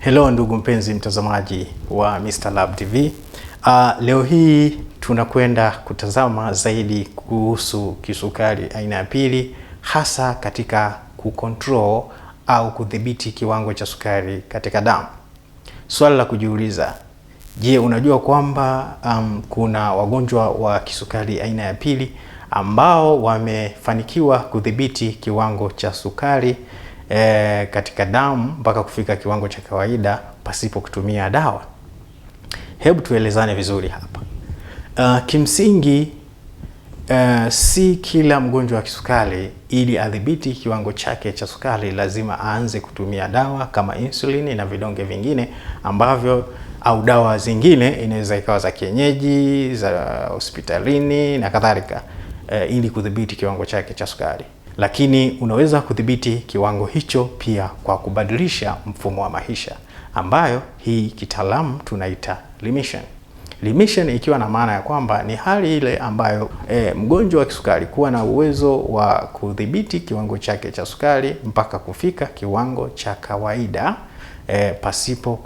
Hello ndugu mpenzi mtazamaji wa Mr. Lab TV. Leo hii tunakwenda kutazama zaidi kuhusu kisukari aina ya pili, hasa katika kucontrol au kudhibiti kiwango cha sukari katika damu. Swali la kujiuliza, je, unajua kwamba kuna wagonjwa wa kisukari aina ya pili ambao wamefanikiwa kudhibiti kiwango cha sukari katika damu mpaka kufika kiwango cha kawaida pasipo kutumia dawa? Hebu tuelezane vizuri hapa. Kimsingi si kila mgonjwa wa kisukari ili adhibiti kiwango chake cha sukari lazima aanze kutumia dawa kama insulini na vidonge vingine ambavyo, au dawa zingine inaweza ikawa za kienyeji, za hospitalini na kadhalika, ili kudhibiti kiwango chake cha sukari. Lakini unaweza kudhibiti kiwango hicho pia kwa kubadilisha mfumo wa maisha, ambayo hii kitaalamu tunaita remission. Remission ikiwa na maana ya kwamba ni hali ile ambayo mgonjwa wa kisukari kuwa na uwezo wa kudhibiti kiwango chake cha sukari mpaka kufika kiwango cha kawaida pasipo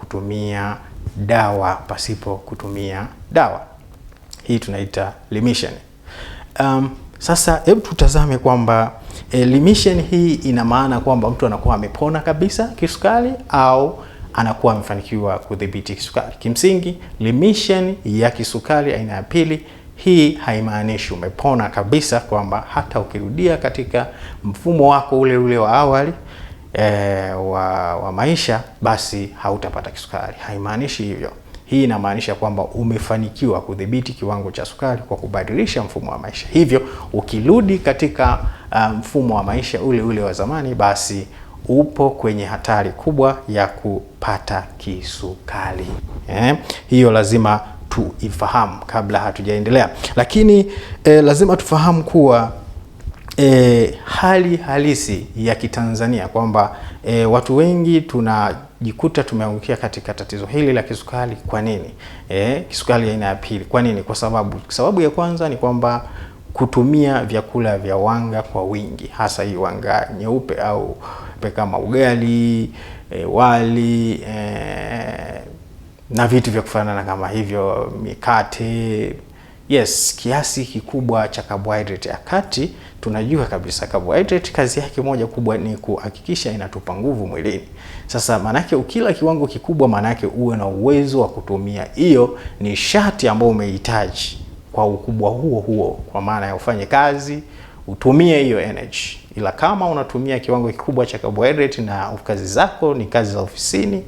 kutumia dawa. Hii tunaita remission. Sasa hebu tutazame kwamba remission hii ina maana kwamba mtu anakuwa amepona kabisa kisukari au anakuwa amefanikiwa kudhibiti kisukari. Kimsingi, remission ya kisukari aina ya pili hii haimaanishi umepona kabisa, kwamba hata ukirudia katika mfumo wako ule ule wa awali wa maisha basi hautapata kisukari. Haimaanishi hivyo. Hii inamaanisha kwamba umefanikiwa kudhibiti kiwango cha sukari kwa kubadilisha mfumo wa maisha. Hivyo ukirudi katika mfumo wa maisha ule ule wa zamani, basi upo kwenye hatari kubwa ya kupata kisukari. Hiyo lazima tuifahamu kabla hatujaendelea. Lakini lazima tufahamu kuwa hali halisi ya Kitanzania kwamba watu wengi tunajikuta tumeangukia katika tatizo hili la kisukari. Kwa nini? Kisukari aina ya pili. Kwa nini? Kwa sababu ya kwanza ni kwamba kutumia vyakula vya wanga kwa wingi, hasa hii wanga nyeupe au kama ugali, wali na vitu vya kufanana kama hivyo, mikate. Yes, kiasi kikubwa cha carbohydrate. Akati tunajua kabisa carbohydrate kazi yake moja kubwa ni kuhakikisha inatupa nguvu mwilini. Sasa manake ukila kiwango kikubwa, manake uwe na uwezo wa kutumia hiyo nishati ambayo umehitaji kwa ukubwa huo, kwa maana ya ufanye kazi, utumie hiyo energy. Ila kama unatumia kiwango kikubwa cha carbohydrate na kazi zako ni kazi za ofisini,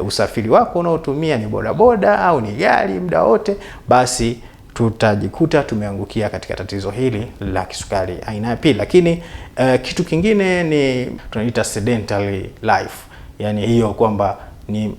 usafiri wako unaotumia ni bodaboda au ni gari muda wote, basi tutajikuta tumeangukia katika tatizo hili la kisukari aina ya pili. Lakini kitu kingine ni tunaita sedentary life. Yani hiyo kwamba ni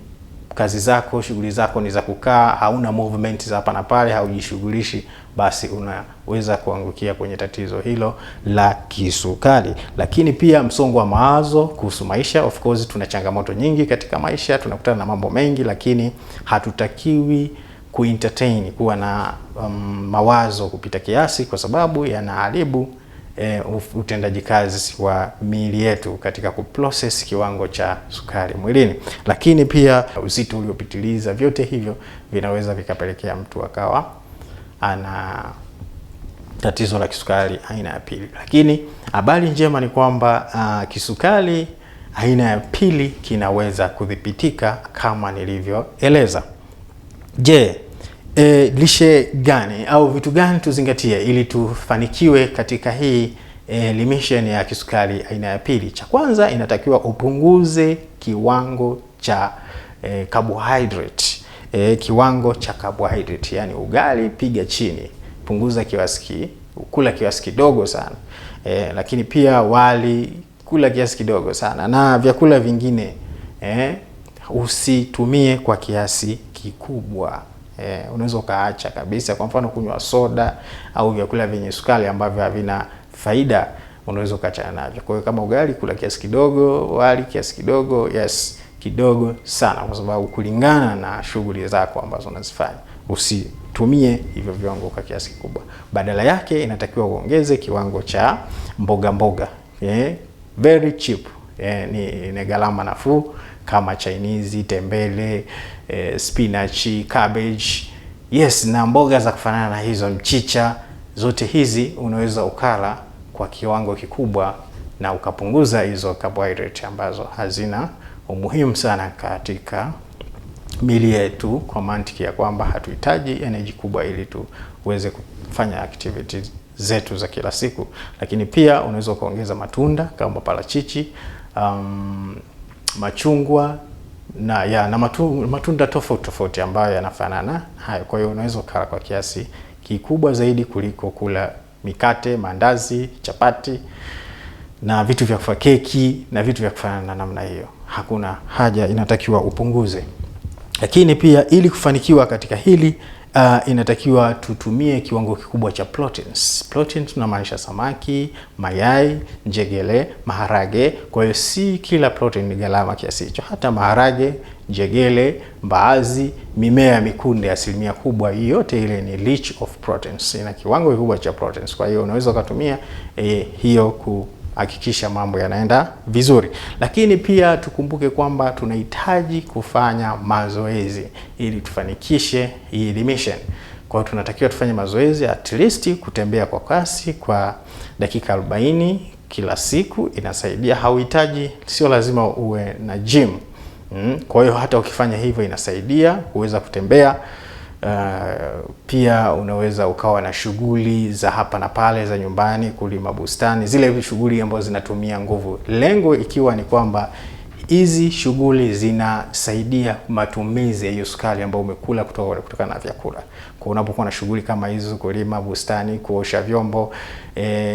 kazi zako, shughuli zako ni za kukaa, hauna movement za hapa na pale, haujishughulishi, basi unaweza kuangukia kwenye tatizo hilo la kisukari. Lakini pia msongo wa mawazo kuhusu maisha. Of course tuna changamoto nyingi katika maisha, tunakutana na mambo mengi, lakini hatutakiwi kuentertain, kuwa na mawazo kupita kiasi, kwa sababu yanaharibu utendaji kazi wa miili yetu katika kuprocess kiwango cha sukari mwilini. Lakini pia uzito uliopitiliza, vyote hivyo vinaweza vikapelekea mtu akawa ana tatizo la kisukari aina ya pili. Lakini habari njema ni kwamba kisukari aina ya pili kinaweza kudhibitika kama nilivyoeleza. Je, lishe gani au vitu gani tuzingatie ili tufanikiwe katika hii remission ya kisukari aina ya pili? Cha kwanza, inatakiwa upunguze kiwango cha carbohydrate. Kiwango cha carbohydrate, yani ugali piga chini, punguza kula kiasi kidogo sana. Lakini pia wali kula kiasi kidogo sana, na vyakula vingine usitumie kwa kiasi kikubwa. Unaweza ukaacha kabisa. Kwa mfano kunywa soda au vyakula vyenye sukari ambavyo havina faida, unaweza ukaachana navyo. Kwa hiyo kama ugali, kula kiasi kidogo, wali kiasi kidogo, yes, kidogo sana, kwa sababu kulingana na shughuli zako ambazo unazifanya. Usitumie hivyo viwango kwa kiasi kikubwa. Badala yake inatakiwa uongeze kiwango cha mboga, very cheap, ni gharama nafuu, kama Chinese, tembele, spinach, cabbage, yes, na mboga za kufanana na hizo, mchicha. Zote hizi unaweza ukala kwa kiwango kikubwa na ukapunguza hizo carbohydrate ambazo hazina umuhimu sana katika mili yetu, kwa mantiki ya kwamba hatuhitaji energy kubwa ili tuweze kufanya activities zetu za kila siku. Lakini pia unaweza kuongeza matunda kama parachichi, machungwa na matunda tofauti ambayo yanafanana hayo. Kwa hiyo unaweza kula kwa kiasi kikubwa zaidi kuliko kula mikate, mandazi, chapati na vitu vya kufa, keki na vitu vya kufanana na namna hiyo. Hakuna haja, inatakiwa upunguze. Lakini pia ili kufanikiwa katika hili inatakiwa tutumie kiwango kikubwa cha proteins. Proteins tunamaanisha samaki, mayai, njegele, maharage. Kwa hiyo si kila protein ni gharama kiasi hicho. Hata maharage, njegele, mbaazi, mimea, mikunde, asilimia kubwa yote ile ni rich of proteins. Ina kiwango kikubwa cha proteins. Kwa hiyo unaweza kutumia hiyo hakikisha mambo yanaenda vizuri. Lakini pia tukumbuke kwamba tunahitaji kufanya mazoezi ili tufanikishe hii remission. Kwa hiyo tunatakiwa tufanye mazoezi, at least kutembea kwa kasi kwa dakika 40 kila siku inasaidia. Hauhitaji, sio lazima uwe na gym. Kwa hiyo hata ukifanya hivyo inasaidia kuweza kutembea. Pia unaweza ukawa na shughuli za hapa na pale za nyumbani, kulima bustani, zile shughuli ambazo zinatumia nguvu. Lengo ikiwa ni kwamba hizi shughuli zinasaidia matumizi ya hiyo sukari ambayo umekula kutoka na vyakula. Kwa unapokuwa na shughuli kama hizo, kulima bustani, kuosha vyombo,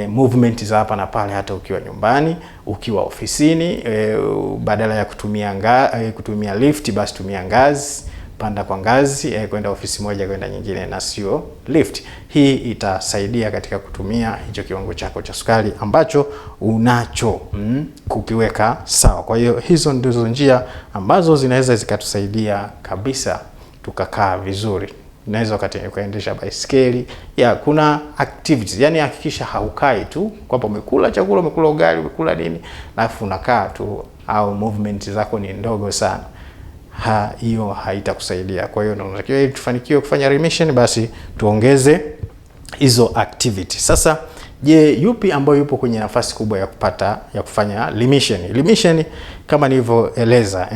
movement za hapa na pale, hata ukiwa nyumbani, ukiwa ofisini, badala ya kutumia lift, basi tumia ngazi. Panda kwa ngazi kwenda ofisi moja kwenda nyingine na sio lift. Hii itasaidia katika kutumia hicho kiwango chako cha sukari ambacho unacho kukiweka sawa. Kwa hiyo hizo ndizo njia ambazo zinaweza zikatusaidia kabisa tukakaa vizuri. Unaweza ukaendesha baiskeli, kuna activities. Yani hakikisha haukai tu kwamba umekula chakula, umekula ugali, umekula nini, alafu unakaa tu, au movement zako ni ndogo sana. Hiyo haitakusaidia. Kwa hiyo tunatakiwa ili tufanikiwe kufanya remission, basi tuongeze hizo activity. Sasa je, yupi ambayo yupo kwenye nafasi kubwa ya kufanya remission? Remission kama nilivyoeleza,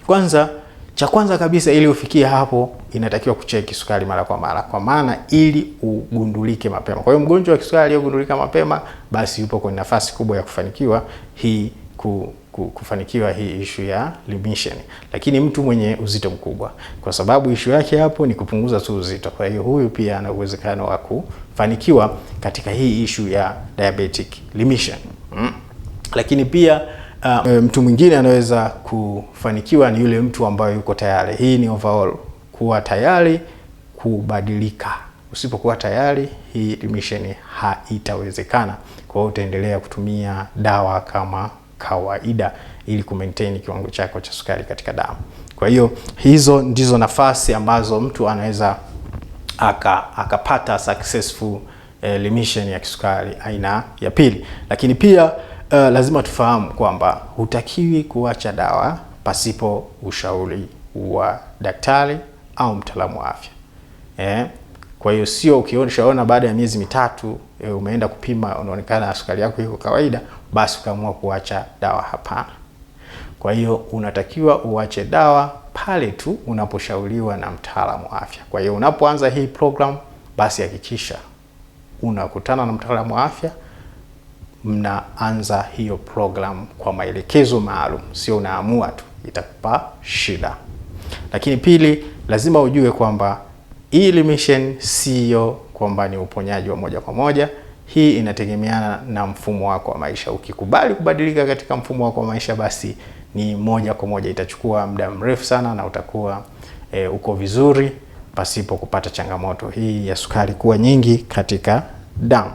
kwanza, cha kwanza kabisa ili ufikie hapo inatakiwa kucheki sukari mara kwa mara, kwa maana ili ugundulike mapema. Kwa hiyo mgonjwa wa kisukari ugundulika mapema, basi yupo kwenye nafasi kubwa ya kufanikiwa kufanikiwa hii issue ya remission. Lakini mtu mwenye uzito mkubwa, kwa sababu issue yake hapo ni kupunguza tu uzito, kwa hiyo huyu pia ana uwezekano wa kufanikiwa katika hii issue ya diabetic remission. Lakini pia mtu mwingine anaweza kufanikiwa ni yule mtu ambaye yuko tayari. Hii ni overall, kuwa tayari kubadilika. Usipokuwa tayari, hii remission haitawezekana. Kwa hiyo utaendelea kutumia dawa kama kawaida ili kumaintain kiwango chako cha sukari katika damu. Kwa hiyo hizo ndizo nafasi ambazo mtu anaweza akapata successful remission ya kisukari aina ya pili. Lakini pia lazima tufahamu kwamba hutakiwi kuacha dawa pasipo ushauri wa daktari au mtaalamu wa afya. Kwa hiyo sio ukishaona baada ya miezi mitatu umeenda kupima unaonekana sukari yako iko kawaida, basi ukaamua kuacha dawa. Hapana. Kwa hiyo unatakiwa uache dawa pale tu unaposhauriwa na mtaalamu wa afya. Kwa hiyo unapoanza hii program, basi hakikisha unakutana na mtaalamu wa afya, mnaanza hiyo program kwa maelekezo maalum, sio unaamua tu, itakupa shida. Lakini pili, lazima ujue kwamba hii remission sio kwamba ni uponyaji wa moja kwa moja. Hii inategemeana na mfumo wako wa maisha. Ukikubali kubadilika katika mfumo wako wa maisha, basi ni moja kwa moja, itachukua muda mrefu sana na utakuwa uko vizuri pasipo kupata changamoto hii ya sukari kuwa nyingi katika damu.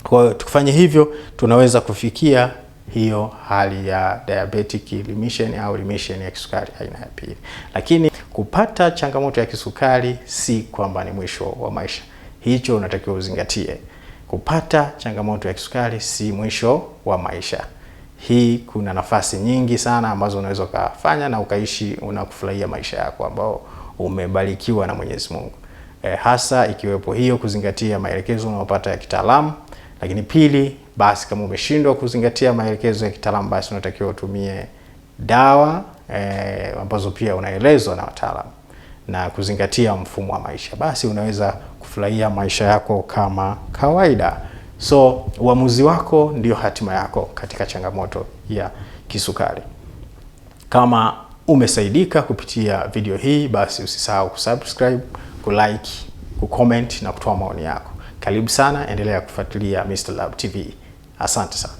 Kwa hiyo tukifanya hivyo, tunaweza kufikia hiyo hali ya diabetic remission au remission ya kisukari aina ya pili. Lakini kupata changamoto ya kisukari si kwamba ni mwisho wa maisha. Hicho unatakiwa uzingatie. Kupata changamoto ya kisukari si mwisho wa maisha. hii kuna nafasi nyingi sana ambazo unaweza ukafanya na ukaishi unakufurahia maisha yako ambao umebarikiwa na Mwenyezi Mungu. Hasa ikiwepo hiyo kuzingatia maelekezo unayopata ya kitaalamu. Lakini pili, basi kama umeshindwa kuzingatia maelekezo ya kitaalamu, basi unatakiwa utumie dawa ambazo pia unaelezwa na wataalamu na kuzingatia mfumo wa maisha, basi unaweza kufurahia maisha yako kama kawaida. So uamuzi wako ndio hatima yako katika changamoto ya kisukari. Kama umesaidika kupitia video hii, basi usisahau kusubscribe, kulike, kucomment na kutoa maoni yako. Karibu sana, endelea kufuatilia Mr. Love TV. Asante sana.